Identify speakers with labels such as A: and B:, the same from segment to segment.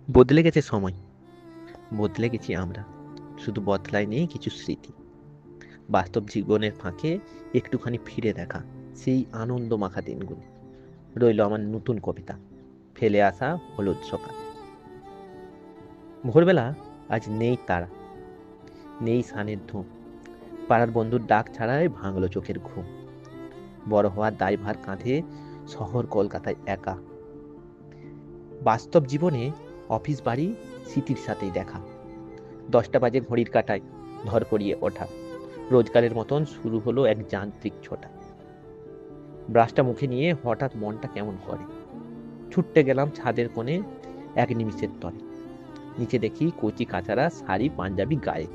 A: বদলে গেছে সময়, বদলে গেছি আমরা। শুধু বদলায়নি কিছু স্মৃতি। বাস্তব জীবনের ফাঁকে একটুখানি ফিরে দেখা সেই আনন্দ মাখা দিনগুলো। রইল আমার নতুন কবিতা, ফেলে আসা হলুদ সকাল। ভোরবেলা আজ নেই তারা, নেই সানের ধুম। পাড়ার বন্ধুর ডাক ছাড়াই ভাঙলো চোখের ঘুম। বড় হওয়ার দায়ভার কাঁধে, শহর কলকাতায় একা। বাস্তব জীবনে অফিস বাড়ি স্মৃতির সাথেই দেখা। 10টা বাজে ঘড়ির কাঁটায় ধরপড়িয়ে ওঠা। রোজগারের মতন শুরু হলো এক যান্ত্রিক ছোটা। ব্রাশটা মুখে নিয়ে হঠাৎ মনটা কেমন করে। ছুটতে গেলাম ছাদের কোণে, এক নিমিষের তরে। নিচে দেখি কচি কাচারা শাড়ি পাঞ্জাবি গায়ে,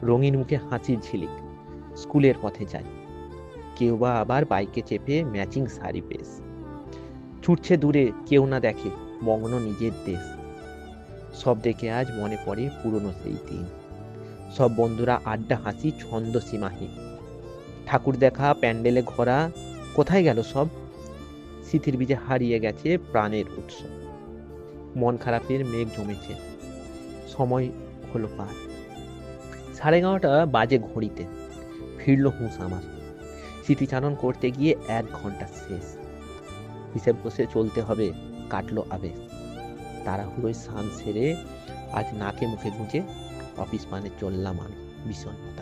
A: রঙিন মুখে হাসির ঝিলিক। স্কুলের পথে যাই, কেউ বা আবার বাইকে চেপে ম্যাচিং শাড়ি বেশ। ছুটছে দূরে কেউ না দেখে, মগ্ন নিজের দেশ। সব দেখে আজ মনে পড়ে পুরনো সেই দিন। সব বন্ধুরা আড্ডা হাসি ছন্দ সীমাহীন। ঠাকুর দেখা প্যান্ডেলে ঘোরা, কোথায় গেল সব? স্মৃতির বীজে হারিয়ে গেছে প্রাণের উৎসব। মন খারাপের মেঘ জমেছে, সময় হলো পার। 11:30 বাজে ঘড়িতে, ফিরল হুঁশ আমার। স্মৃতিচারণ করতে গিয়ে 1 ঘন্টা শেষ। হিসেব বসে চলতে হবে, কাটলো আবেশ। তাড়াহুড়োয় স্নান সেরে আজ নাকে মুখে গুঁজে অফিস মানে চললাম আমি বিষণ্ণতা।